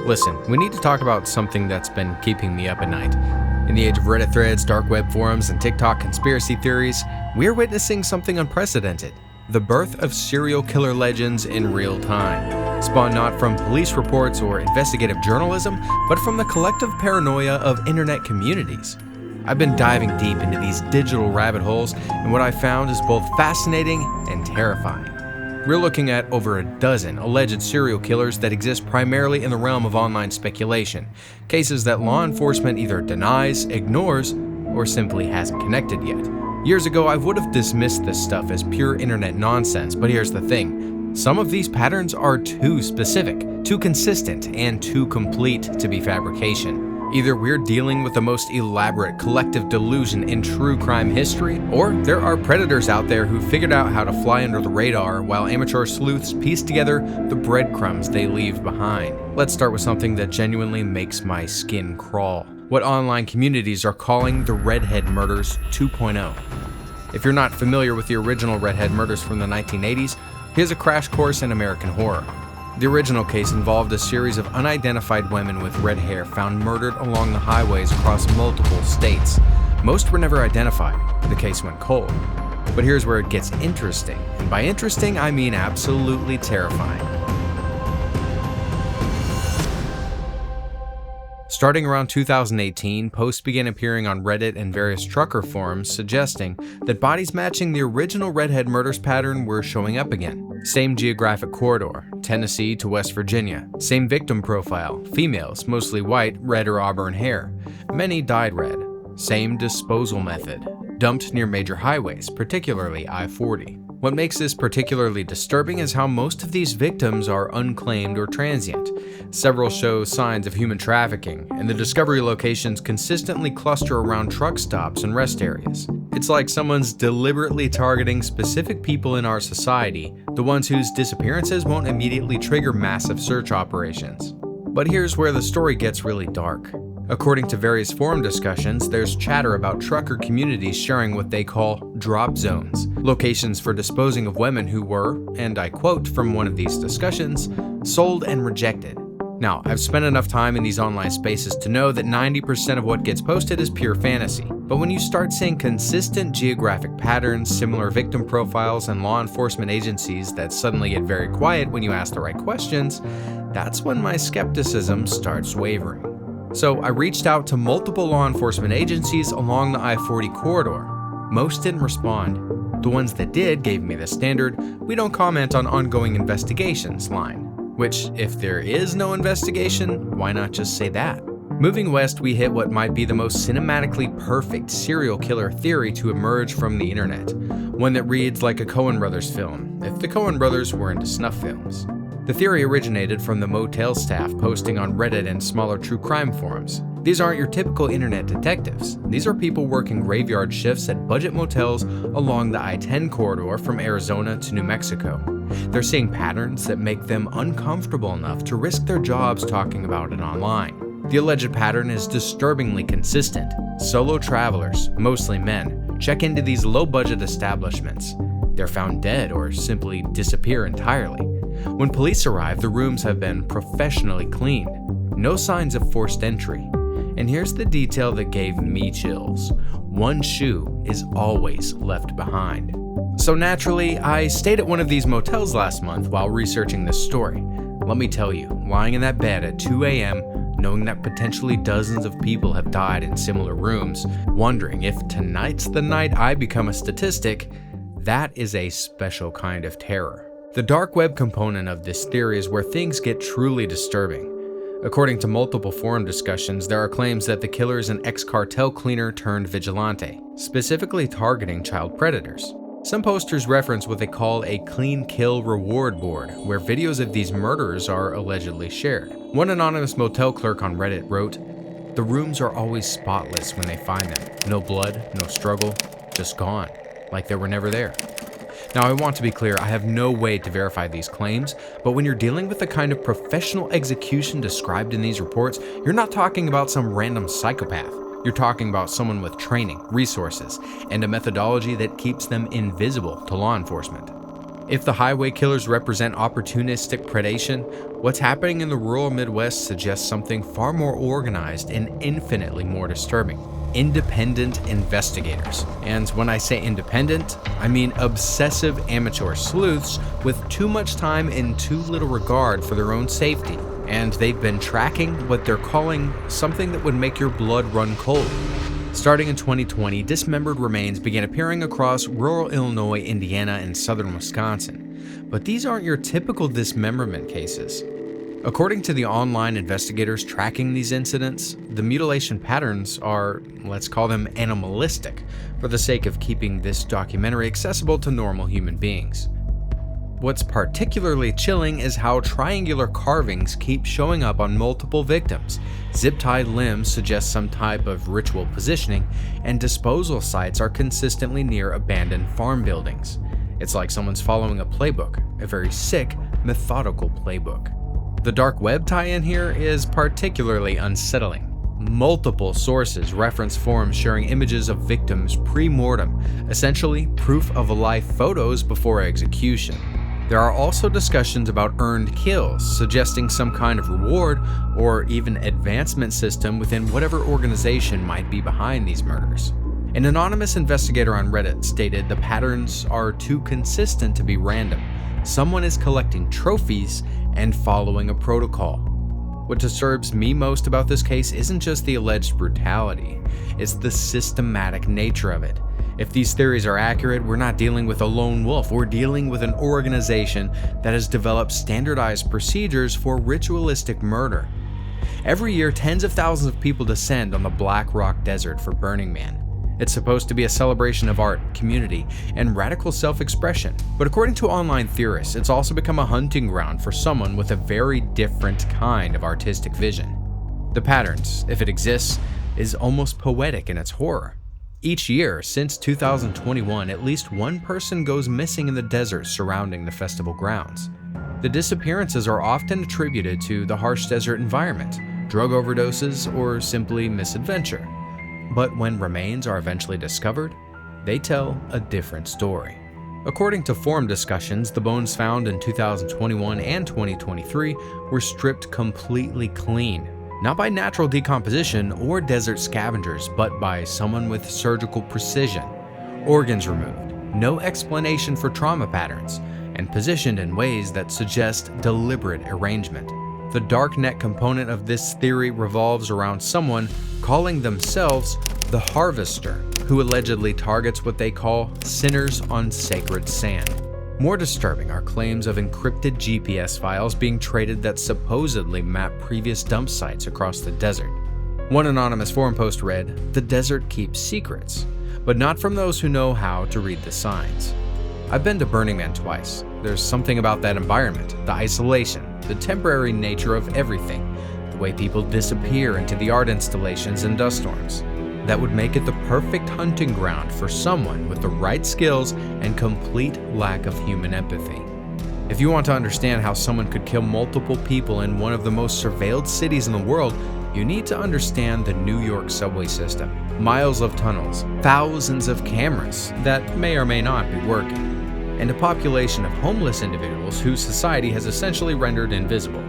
Listen, we need to talk about something that's been keeping me up at night. In the age of Reddit threads, dark web forums, and TikTok conspiracy theories, we're witnessing something unprecedented. The birth of serial killer legends in real time, spawned not from police reports or investigative journalism, but from the collective paranoia of internet communities. I've been diving deep into these digital rabbit holes, and what I found is both fascinating and terrifying. We're looking at over a dozen alleged serial killers that exist primarily in the realm of online speculation, cases that law enforcement either denies, ignores, or simply hasn't connected yet. Years ago, I would have dismissed this stuff as pure internet nonsense, but here's the thing. Some of these patterns are too specific, too consistent, and too complete to be fabrication. Either we're dealing with the most elaborate collective delusion in true crime history, or there are predators out there who figured out how to fly under the radar while amateur sleuths piece together the breadcrumbs they leave behind. Let's start with something that genuinely makes my skin crawl. What online communities are calling the Redhead Murders 2.0. If you're not familiar with the original Redhead Murders from the 1980s, here's a crash course in American horror. The original case involved a series of unidentified women with red hair found murdered along the highways across multiple states. Most were never identified. The case went cold. But here's where it gets interesting, and by interesting I mean absolutely terrifying. Starting around 2018, posts began appearing on Reddit and various trucker forums suggesting that bodies matching the original Redhead Murders pattern were showing up again. Same geographic corridor, Tennessee to West Virginia. Same victim profile, females, mostly white, red or auburn hair. Many dyed red. Same disposal method, dumped near major highways, particularly I-40. What makes this particularly disturbing is how most of these victims are unclaimed or transient. Several show signs of human trafficking, and the discovery locations consistently cluster around truck stops and rest areas. It's like someone's deliberately targeting specific people in our society, the ones whose disappearances won't immediately trigger massive search operations. But here's where the story gets really dark. According to various forum discussions, there's chatter about trucker communities sharing what they call drop zones, locations for disposing of women who were, and I quote from one of these discussions, sold and rejected. Now, I've spent enough time in these online spaces to know that 90% of what gets posted is pure fantasy. But when you start seeing consistent geographic patterns, similar victim profiles, and law enforcement agencies that suddenly get very quiet when you ask the right questions, that's when my skepticism starts wavering. So I reached out to multiple law enforcement agencies along the I-40 corridor. Most didn't respond. The ones that did gave me the standard, "We don't comment on ongoing investigations" line. Which, if there is no investigation, why not just say that? Moving west, we hit what might be the most cinematically perfect serial killer theory to emerge from the internet. One that reads like a Coen Brothers film, if the Coen Brothers were into snuff films. The theory originated from the motel staff posting on Reddit and smaller true crime forums. These aren't your typical internet detectives. These are people working graveyard shifts at budget motels along the I-10 corridor from Arizona to New Mexico. They're seeing patterns that make them uncomfortable enough to risk their jobs talking about it online. The alleged pattern is disturbingly consistent. Solo travelers, mostly men, check into these low-budget establishments. They're found dead or simply disappear entirely. When police arrive, the rooms have been professionally cleaned. No signs of forced entry. And here's the detail that gave me chills. One shoe is always left behind. So naturally, I stayed at one of these motels last month while researching this story. Let me tell you, lying in that bed at 2 a.m., knowing that potentially dozens of people have died in similar rooms, wondering if tonight's the night I become a statistic, that is a special kind of terror. The dark web component of this theory is where things get truly disturbing. According to multiple forum discussions, there are claims that the killer is an ex-cartel cleaner turned vigilante, specifically targeting child predators. Some posters reference what they call a clean kill reward board, where videos of these murderers are allegedly shared. One anonymous motel clerk on Reddit wrote, "The rooms are always spotless when they find them. No blood, no struggle, just gone, like they were never there." Now, I want to be clear, I have no way to verify these claims, but when you're dealing with the kind of professional execution described in these reports, you're not talking about some random psychopath. You're talking about someone with training, resources, and a methodology that keeps them invisible to law enforcement. If the highway killers represent opportunistic predation, what's happening in the rural Midwest suggests something far more organized and infinitely more disturbing. Independent investigators. And when I say independent, I mean obsessive amateur sleuths with too much time and too little regard for their own safety. And they've been tracking what they're calling something that would make your blood run cold. Starting in 2020, dismembered remains began appearing across rural Illinois, Indiana, and southern Wisconsin. But these aren't your typical dismemberment cases. According to the online investigators tracking these incidents, the mutilation patterns are, let's call them animalistic, for the sake of keeping this documentary accessible to normal human beings. What's particularly chilling is how triangular carvings keep showing up on multiple victims. Zip-tied limbs suggest some type of ritual positioning, and disposal sites are consistently near abandoned farm buildings. It's like someone's following a playbook, a very sick, methodical playbook. The dark web tie-in here is particularly unsettling. Multiple sources reference forums sharing images of victims pre-mortem, essentially proof of life photos before execution. There are also discussions about earned kills, suggesting some kind of reward or even advancement system within whatever organization might be behind these murders. An anonymous investigator on Reddit stated the patterns are too consistent to be random. Someone is collecting trophies and following a protocol. What disturbs me most about this case isn't just the alleged brutality, it's the systematic nature of it. If these theories are accurate, we're not dealing with a lone wolf, we're dealing with an organization that has developed standardized procedures for ritualistic murder. Every year, tens of thousands of people descend on the Black Rock Desert for Burning Man. It's supposed to be a celebration of art, community, and radical self-expression. But according to online theorists, it's also become a hunting ground for someone with a very different kind of artistic vision. The patterns, if it exists, is almost poetic in its horror. Each year, since 2021, at least one person goes missing in the desert surrounding the festival grounds. The disappearances are often attributed to the harsh desert environment, drug overdoses, or simply misadventure. But when remains are eventually discovered, they tell a different story. According to forum discussions, the bones found in 2021 and 2023 were stripped completely clean, not by natural decomposition or desert scavengers, but by someone with surgical precision. Organs removed, no explanation for trauma patterns, and positioned in ways that suggest deliberate arrangement. The darknet component of this theory revolves around someone calling themselves the Harvester, who allegedly targets what they call sinners on sacred sand. More disturbing are claims of encrypted GPS files being traded that supposedly map previous dump sites across the desert. One anonymous forum post read, "The desert keeps secrets, but not from those who know how to read the signs." I've been to Burning Man twice. There's something about that environment, the isolation, the temporary nature of everything, the way people disappear into the art installations and dust storms, that would make it the perfect hunting ground for someone with the right skills and complete lack of human empathy. If you want to understand how someone could kill multiple people in one of the most surveilled cities in the world, you need to understand the New York subway system. Miles of tunnels, thousands of cameras that may or may not be working, and a population of homeless individuals whose society has essentially rendered invisible.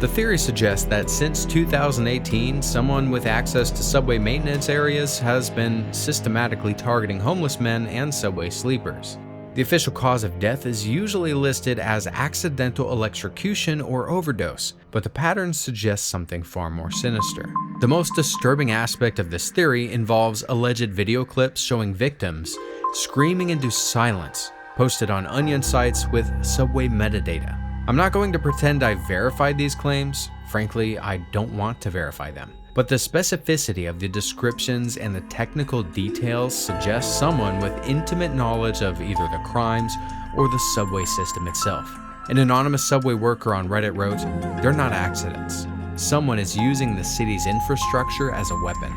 The theory suggests that since 2018, someone with access to subway maintenance areas has been systematically targeting homeless men and subway sleepers. The official cause of death is usually listed as accidental electrocution or overdose, but the patterns suggest something far more sinister. The most disturbing aspect of this theory involves alleged video clips showing victims screaming into silence, posted on onion sites with subway metadata. I'm not going to pretend I verified these claims. Frankly, I don't want to verify them. But the specificity of the descriptions and the technical details suggest someone with intimate knowledge of either the crimes or the subway system itself. An anonymous subway worker on Reddit wrote, "They're not accidents. Someone is using the city's infrastructure as a weapon."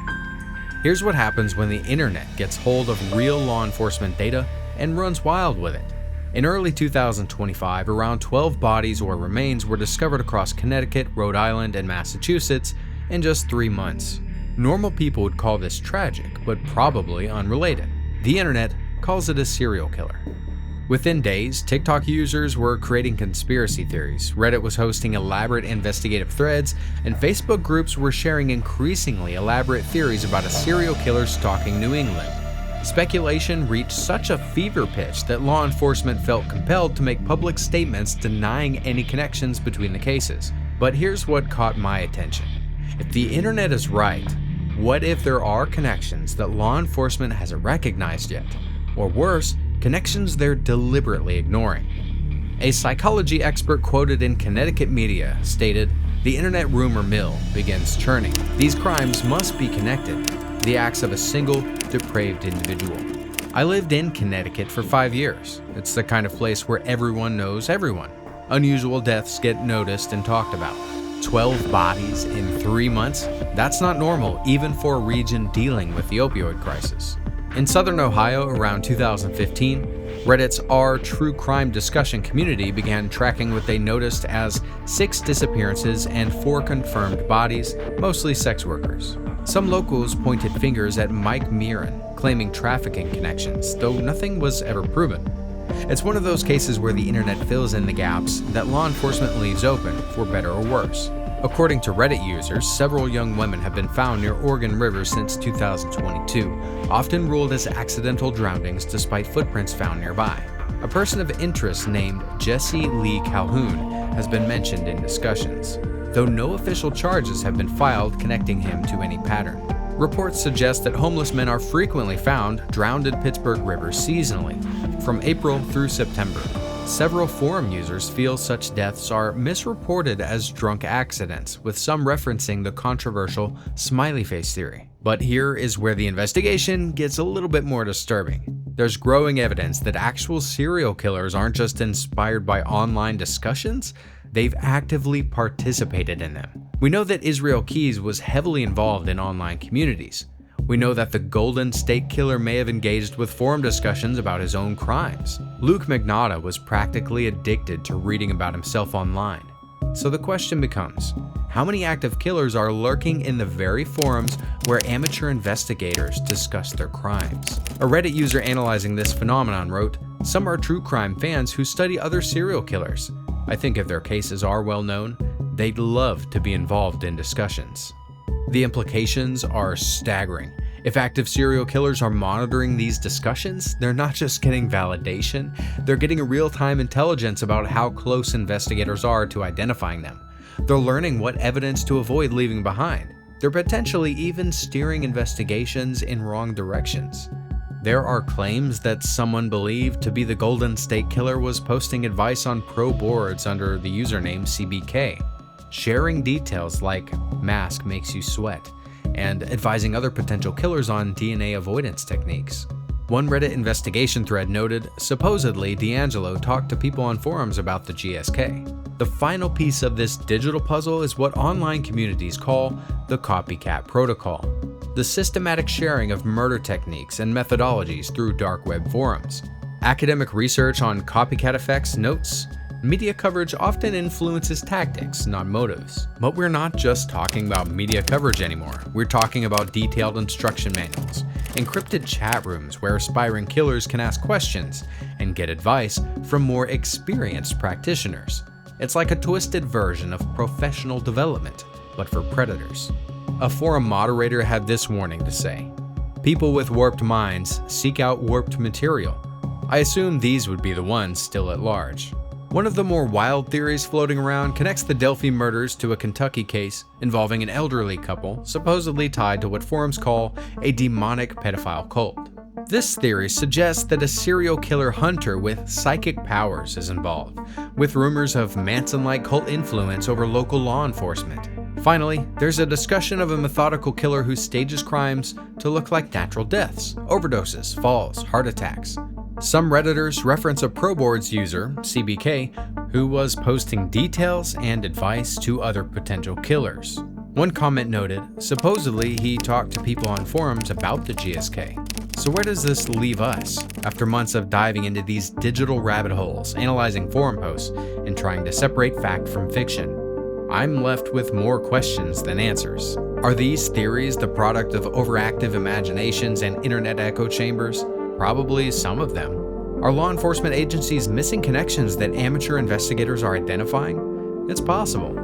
Here's what happens when the internet gets hold of real law enforcement data and runs wild with it. In early 2025, around 12 bodies or remains were discovered across Connecticut, Rhode Island, and Massachusetts in just 3 months. Normal people would call this tragic, but probably unrelated. The internet calls it a serial killer. Within days, TikTok users were creating conspiracy theories, Reddit was hosting elaborate investigative threads, and Facebook groups were sharing increasingly elaborate theories about a serial killer stalking New England. Speculation reached such a fever pitch that law enforcement felt compelled to make public statements denying any connections between the cases. But here's what caught my attention. If the internet is right, what if there are connections that law enforcement hasn't recognized yet? Or worse, connections they're deliberately ignoring. A psychology expert quoted in Connecticut media stated, "The internet rumor mill begins churning. These crimes must be connected, the acts of a single depraved individual." I lived in Connecticut for 5 years. It's the kind of place where everyone knows everyone. Unusual deaths get noticed and talked about. 12 bodies in 3 months? That's not normal, even for a region dealing with the opioid crisis. In southern Ohio around 2015, Reddit's R True Crime discussion community began tracking what they noticed as 6 disappearances and 4 confirmed bodies, mostly sex workers. Some locals pointed fingers at Mike Mirren, claiming trafficking connections, though nothing was ever proven. It's one of those cases where the internet fills in the gaps that law enforcement leaves open, for better or worse. According to Reddit users, several young women have been found near Oregon River since 2022, often ruled as accidental drownings despite footprints found nearby. A person of interest named Jesse Lee Calhoun has been mentioned in discussions, though no official charges have been filed connecting him to any pattern. Reports suggest that homeless men are frequently found drowned in Pittsburgh River seasonally, from April through September. Several forum users feel such deaths are misreported as drunk accidents, with some referencing the controversial smiley face theory. But here is where the investigation gets a little bit more disturbing. There's growing evidence that actual serial killers aren't just inspired by online discussions, they've actively participated in them. We know that Israel Keys was heavily involved in online communities. We know that the Golden State Killer may have engaged with forum discussions about his own crimes. Luke Magnotta was practically addicted to reading about himself online. So the question becomes, how many active killers are lurking in the very forums where amateur investigators discuss their crimes? A Reddit user analyzing this phenomenon wrote, "Some are true crime fans who study other serial killers. I think if their cases are well known, they'd love to be involved in discussions." The implications are staggering. If active serial killers are monitoring these discussions, they're not just getting validation, they're getting real-time intelligence about how close investigators are to identifying them. They're learning what evidence to avoid leaving behind. They're potentially even steering investigations in wrong directions. There are claims that someone believed to be the Golden State Killer was posting advice on pro boards under the username CBK, sharing details like mask makes you sweat, and advising other potential killers on DNA avoidance techniques. One Reddit investigation thread noted, supposedly D'Angelo talked to people on forums about the GSK. The final piece of this digital puzzle is what online communities call the copycat protocol, the systematic sharing of murder techniques and methodologies through dark web forums. Academic research on copycat effects notes, media coverage often influences tactics, not motives. But we're not just talking about media coverage anymore. We're talking about detailed instruction manuals, encrypted chat rooms where aspiring killers can ask questions and get advice from more experienced practitioners. It's like a twisted version of professional development, but for predators. A forum moderator had this warning to say, "People with warped minds seek out warped material." I assume these would be the ones still at large. One of the more wild theories floating around connects the Delphi murders to a Kentucky case involving an elderly couple supposedly tied to what forums call a demonic pedophile cult. This theory suggests that a serial killer hunter with psychic powers is involved, with rumors of Manson-like cult influence over local law enforcement. Finally, there's a discussion of a methodical killer who stages crimes to look like natural deaths, overdoses, falls, heart attacks. Some Redditors reference a ProBoards user, CBK, who was posting details and advice to other potential killers. One comment noted, supposedly he talked to people on forums about the GSK. So where does this leave us, after months of diving into these digital rabbit holes, analyzing forum posts, and trying to separate fact from fiction? I'm left with more questions than answers. Are these theories the product of overactive imaginations and internet echo chambers? Probably some of them. Are law enforcement agencies missing connections that amateur investigators are identifying? It's possible.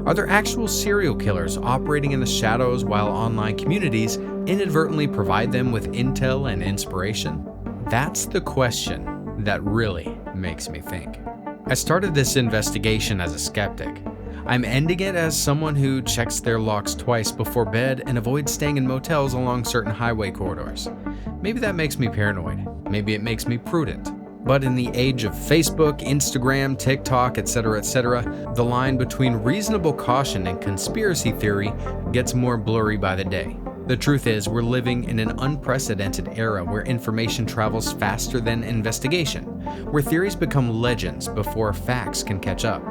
Are there actual serial killers operating in the shadows while online communities inadvertently provide them with intel and inspiration? That's the question that really makes me think. I started this investigation as a skeptic. I'm ending it as someone who checks their locks twice before bed and avoids staying in motels along certain highway corridors. Maybe that makes me paranoid. Maybe it makes me prudent. But in the age of Facebook, Instagram, TikTok, etc., the line between reasonable caution and conspiracy theory gets more blurry by the day. The truth is, we're living in an unprecedented era where information travels faster than investigation, where theories become legends before facts can catch up,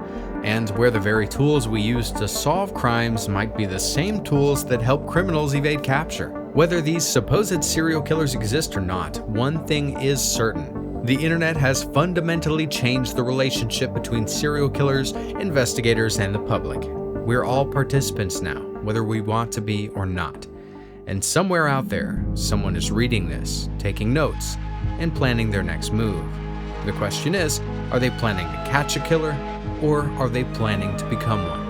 and where the very tools we use to solve crimes might be the same tools that help criminals evade capture. Whether these supposed serial killers exist or not, one thing is certain. The internet has fundamentally changed the relationship between serial killers, investigators, and the public. We're all participants now, whether we want to be or not. And somewhere out there, someone is reading this, taking notes, and planning their next move. The question is, are they planning to catch a killer, or are they planning to become one?